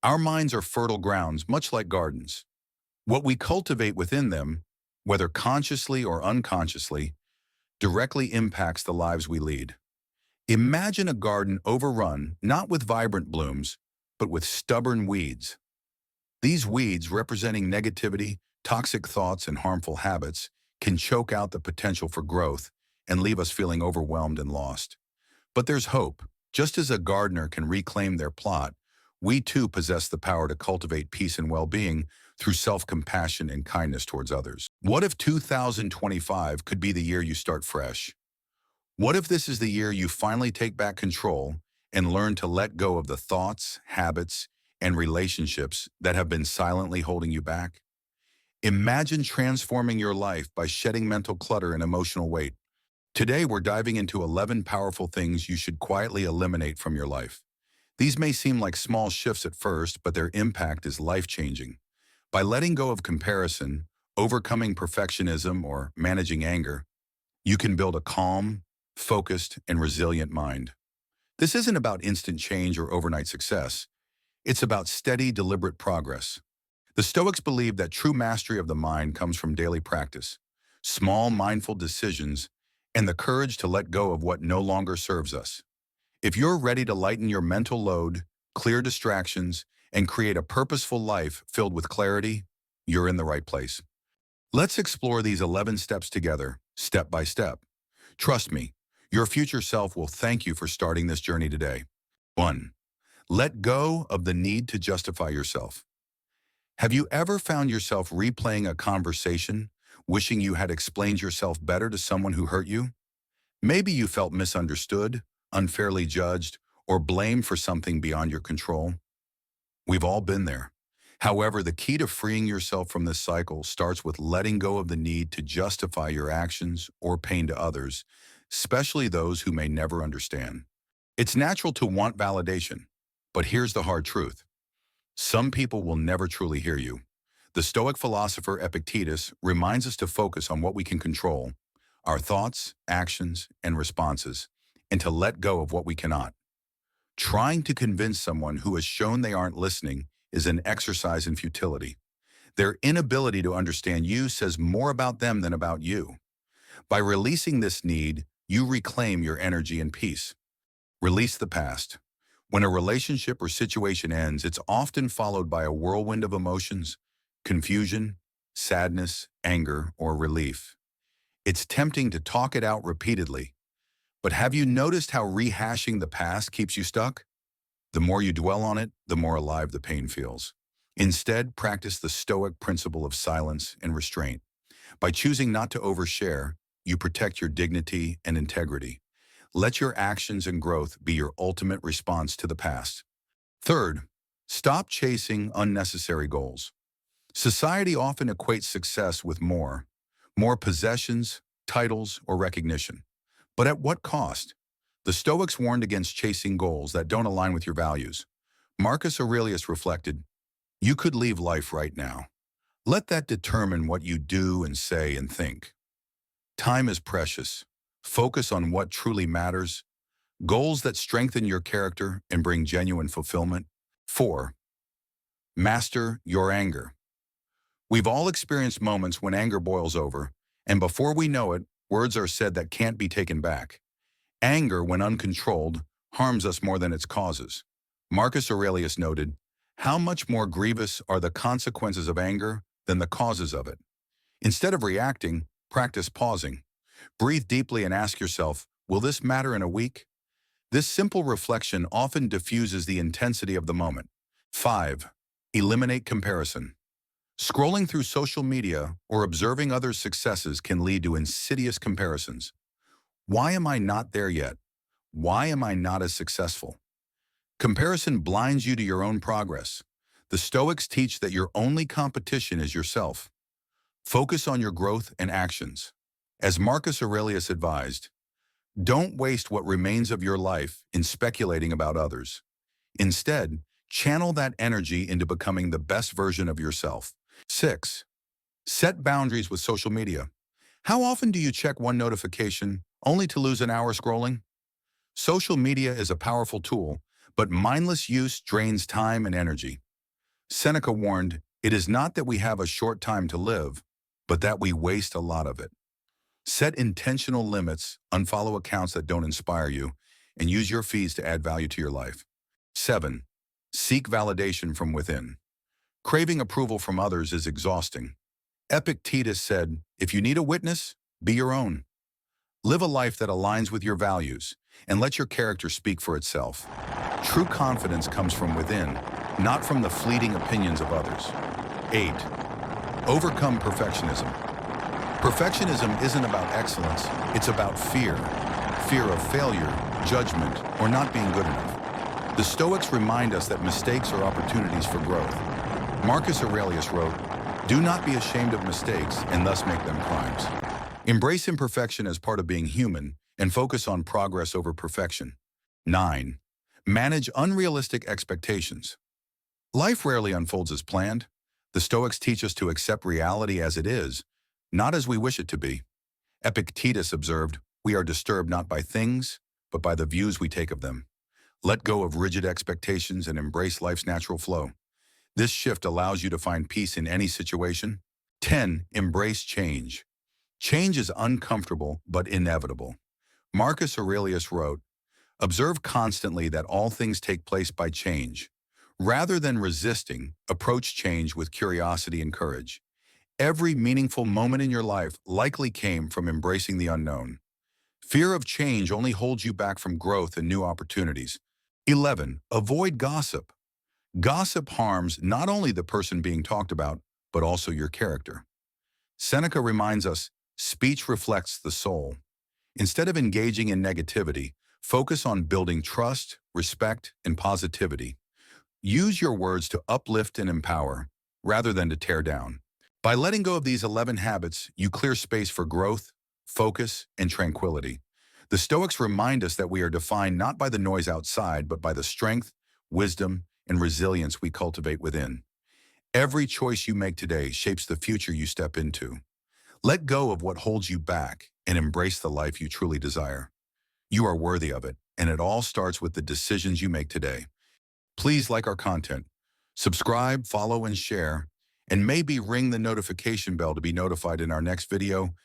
Our minds are fertile grounds, much like gardens. What we cultivate within them, whether consciously or unconsciously, directly impacts the lives we lead. Imagine a garden overrun not with vibrant blooms, but with stubborn weeds. These weeds, representing negativity, toxic thoughts, and harmful habits, can choke out the potential for growth and leave us feeling overwhelmed and lost. But there's hope. Just as a gardener can reclaim their plot, we too possess the power to cultivate peace and well-being through self-compassion and kindness towards others. What if 2025 could be the year you start fresh? What if this is the year you finally take back control and learn to let go of the thoughts, habits, and relationships that have been silently holding you back? Imagine transforming your life by shedding mental clutter and emotional weight. Today, we're diving into 11 powerful things you should quietly eliminate from your life. These may seem like small shifts at first, but their impact is life-changing. By letting go of comparison, overcoming perfectionism, or managing anger, you can build a calm, focused, and resilient mind. This isn't about instant change or overnight success. It's about steady, deliberate progress. The Stoics believe that true mastery of the mind comes from daily practice, small, mindful decisions, and the courage to let go of what no longer serves us. If you're ready to lighten your mental load, clear distractions, and create a purposeful life filled with clarity, you're in the right place. Let's explore these 11 steps together, step by step. Trust me, your future self will thank you for starting this journey today. 1. Let go of the need to justify yourself. Have you ever found yourself replaying a conversation, wishing you had explained yourself better to someone who hurt you? Maybe you felt misunderstood, unfairly judged, or blamed for something beyond your control. We've all been there. However, the key to freeing yourself from this cycle starts with letting go of the need to justify your actions or pain to others, especially those who may never understand. It's natural to want validation, but here's the hard truth. Some people will never truly hear you. The Stoic philosopher Epictetus reminds us to focus on what we can control, our thoughts, actions, and responses, and to let go of what we cannot. Trying to convince someone who has shown they aren't listening is an exercise in futility. Their inability to understand you says more about them than about you. By releasing this need, you reclaim your energy and peace. Release the past. When a relationship or situation ends, it's often followed by a whirlwind of emotions, confusion, sadness, anger, or relief. It's tempting to talk it out repeatedly, but have you noticed how rehashing the past keeps you stuck? The more you dwell on it, the more alive the pain feels. Instead, practice the Stoic principle of silence and restraint. By choosing not to overshare, you protect your dignity and integrity. Let your actions and growth be your ultimate response to the past. Third, stop chasing unnecessary goals. Society often equates success with more possessions, titles, or recognition. But at what cost? The Stoics warned against chasing goals that don't align with your values. Marcus Aurelius reflected, "You could leave life right now. Let that determine what you do and say and think. Time is precious. Focus on what truly matters. Goals that strengthen your character and bring genuine fulfillment." 4. Master your anger. We've all experienced moments when anger boils over, and before we know it, words are said that can't be taken back. Anger, when uncontrolled, harms us more than its causes. Marcus Aurelius noted, "How much more grievous are the consequences of anger than the causes of it?" Instead of reacting, practice pausing. Breathe deeply and ask yourself, will this matter in a week? This simple reflection often diffuses the intensity of the moment. 5. Eliminate comparison. Scrolling through social media or observing others' successes can lead to insidious comparisons. Why am I not there yet? Why am I not as successful? Comparison blinds you to your own progress. The Stoics teach that your only competition is yourself. Focus on your growth and actions. As Marcus Aurelius advised, don't waste what remains of your life in speculating about others. Instead, channel that energy into becoming the best version of yourself. 6. Set boundaries with social media. How often do you check one notification only to lose an hour scrolling? Social media is a powerful tool, but mindless use drains time and energy. Seneca warned, "It is not that we have a short time to live, but that we waste a lot of it." Set intentional limits, unfollow accounts that don't inspire you, and use your feeds to add value to your life. 7. Seek validation from within. Craving approval from others is exhausting. Epictetus said, "If you need a witness, be your own." Live a life that aligns with your values, and let your character speak for itself. True confidence comes from within, not from the fleeting opinions of others. 8. Overcome perfectionism. Perfectionism isn't about excellence, it's about fear. Fear of failure, judgment, or not being good enough. The Stoics remind us that mistakes are opportunities for growth. Marcus Aurelius wrote, "Do not be ashamed of mistakes and thus make them crimes." Embrace imperfection as part of being human and focus on progress over perfection. 9. Manage unrealistic expectations. Life rarely unfolds as planned. The Stoics teach us to accept reality as it is, not as we wish it to be. Epictetus observed, "We are disturbed not by things, but by the views we take of them." Let go of rigid expectations and embrace life's natural flow. This shift allows you to find peace in any situation. 10. Embrace change. Change is uncomfortable but inevitable. Marcus Aurelius wrote, "Observe constantly that all things take place by change. Rather than resisting, approach change with curiosity and courage." Every meaningful moment in your life likely came from embracing the unknown. Fear of change only holds you back from growth and new opportunities. 11. Avoid gossip. Gossip harms not only the person being talked about, but also your character. Seneca reminds us, speech reflects the soul. Instead of engaging in negativity, focus on building trust, respect, and positivity. Use your words to uplift and empower, rather than to tear down. By letting go of these 11 habits, you clear space for growth, focus, and tranquility. The Stoics remind us that we are defined not by the noise outside, but by the strength, wisdom, and resilience we cultivate within. Every choice you make today shapes the future you step into. Let go of what holds you back and embrace the life you truly desire. You are worthy of it, and it all starts with the decisions you make today. Please like our content, subscribe, follow, and share, and maybe ring the notification bell to be notified in our next video.